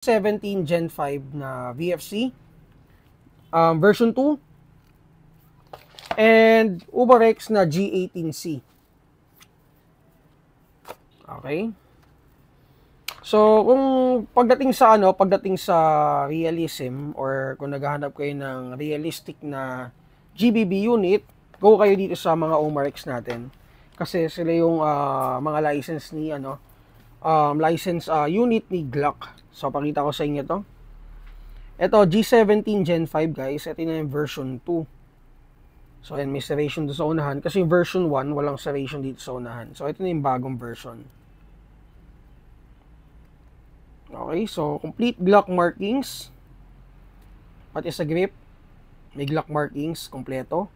17 Gen 5 na VFC, version 2, and Umarex na G18C. Okay? So, kung pagdating sa realism, or kung naghahanap kayo ng realistic na GBB unit, go kayo dito sa mga Umarex natin. Kasi sila yung mga license ni unit ni Glock. So, pakita ko sa inyo to. Ito, G17 Gen 5 guys. Ito na yung version 2. So, ayan, may serration dito sa unahan. Kasi version 1, walang serration dito sa unahan. So, ito na yung bagong version. Okay, so complete Glock markings. Pati sa grip, may Glock markings, kompleto.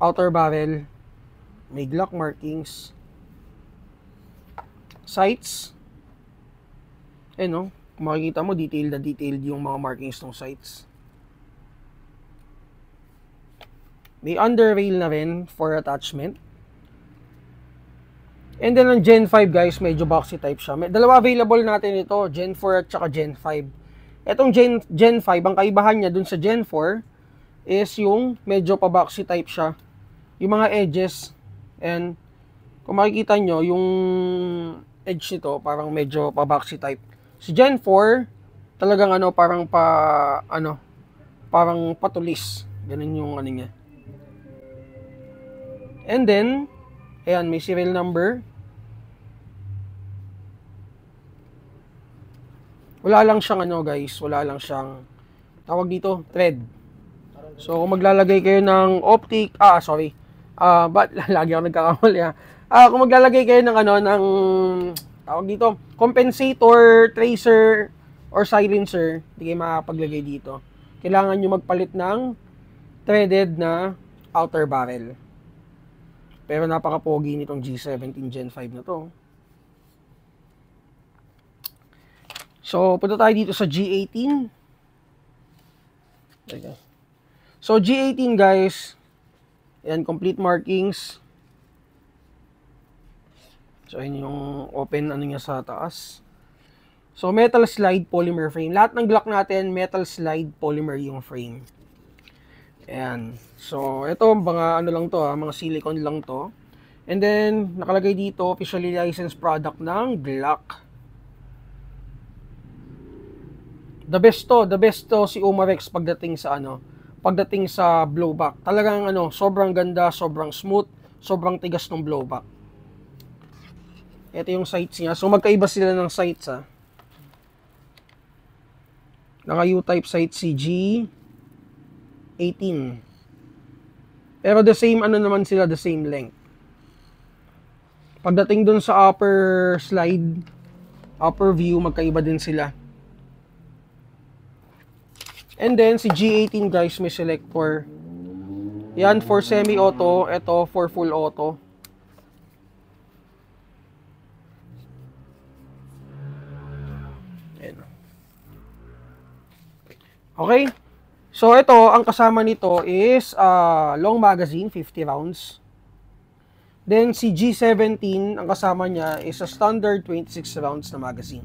Outer barrel, may Glock markings. Sights, no? Kung makikita mo, detailed na detailed yung mga markings ng sights. May underrail na rin for attachment. And then ang Gen 5 guys, medyo boxy type siya. Dalawa available natin ito, Gen 4 at saka Gen 5. Etong Gen 5, ang kaibahan niya dun sa Gen 4 is yung medyo pa boxy type siya. Yung mga edges, and kung makikita nyo, yung edge nito parang medyo pa boxy type. Si Gen 4, talagang parang patulis. Ganun yung niya. And then, ayan, may serial number. Wala lang siyang guys, wala lang siyang tawag dito, thread. So kung maglalagay kayo ng optic, but lagi ako nagkakamali ha. Kung maglalagay kayo ng ng tawag dito, compensator, tracer, or silencer, hindi kayo makapaglagay dito. Kailangan nyo magpalit ng threaded na outer barrel. Pero napaka-pogi nitong G17 Gen 5 na to. So, punta tayo dito sa G18. Okay. So, G18 guys, yan, complete markings. So, yun yung open niya sa taas. So, metal slide polymer frame. Lahat ng Glock natin, metal slide polymer yung frame. Ayan. So, ito, mga lang to, mga silicone lang to. And then, nakalagay dito, officially licensed product ng Glock. The best to si Umarex pagdating sa blowback. Talagang sobrang ganda, sobrang smooth, sobrang tigas ng blowback. Ito yung sights niya. So, magkaiba sila ng sights ha. Naka U-type sight si G18. Pero the same naman sila, the same length. Pagdating dun sa upper slide, upper view, magkaiba din sila. And then si G18 guys, may selector. Yan for semi-auto, ito for full auto. Ayan. Okay. So ito, ang kasama nito is long magazine, 50 rounds. Then si G17, ang kasama niya is a standard 26 rounds na magazine.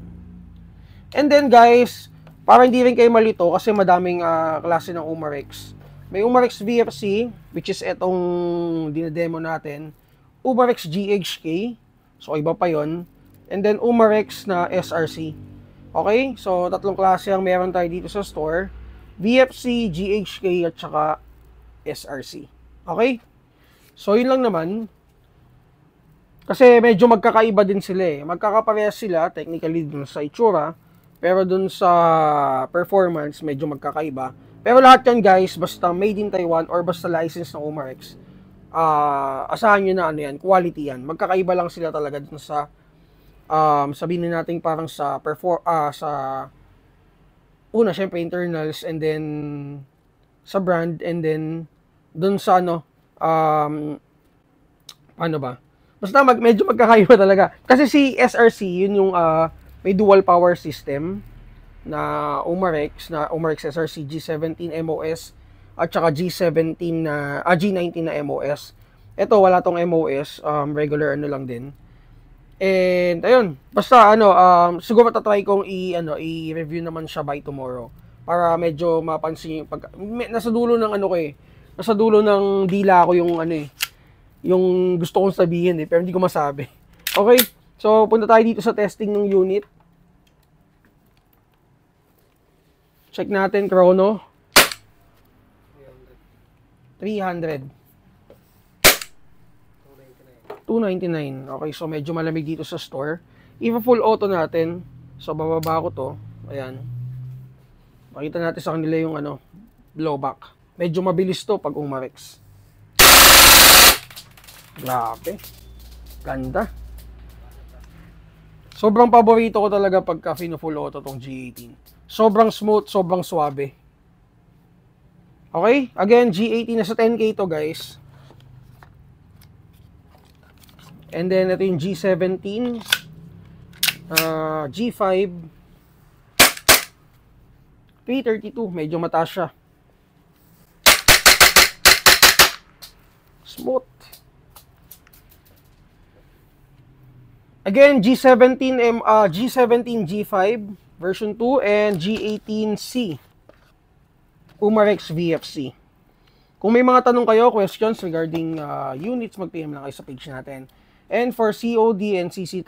And then guys, para hindi rin kayo malito kasi madaming klase ng Umarex. May Umarex VFC, which is etong dinedemo natin. Umarex GHK, so iba pa yon. And then Umarex na SRC. Okay, so tatlong klase ang meron tayo dito sa store. VFC, GHK, at saka SRC. Okay? So yun lang naman. Kasi medyo magkakaiba din sila eh. Magkakaparehas sila, technically dun sa itsura. Pero dun sa performance, medyo magkakaiba. Pero lahat yan guys, basta made in Taiwan or basta license ng Umarex, asahan nyo na yan, quality yan. Magkakaiba lang sila talaga dun sa, sabihin natin parang sa una, syempre internals, and then sa brand, and then dun sa paano ba? Basta medyo magkakaiba talaga. Kasi si SRC, yun yung may dual power system na Umarex SRC G17 MOS at saka G19 na MOS. Ito wala tong MOS, regular lang din. And ayun, basta siguro matatry kong i-review naman siya by tomorrow para medyo mapansin yung nasa dulo ng nasa dulo ng dila ko yung yung gusto kong sabihin pero hindi ko masabi. Okay? So punta tayo dito sa testing ng unit. Check natin chrono. 300. 299. Okay, so medyo malamig dito sa store. Full auto natin. So bababa ko to. Ayan. Makita natin sa kanila yung blowback. Medyo mabilis to pag umarex. Grabe. Ganda. Sobrang paborito ko talaga pagka full auto tong G18. Sobrang smooth, sobrang suabe. Okay? Again, G18 nasa 10K to, guys. And then, ito yung G17. G5. 332. Medyo mataas siya. Smooth. Again, G17, G5 version 2 and G18C. Umarex VFC. Kung may mga tanong kayo, questions regarding units, mag-PM lang kayo sa page natin. And for COD and CC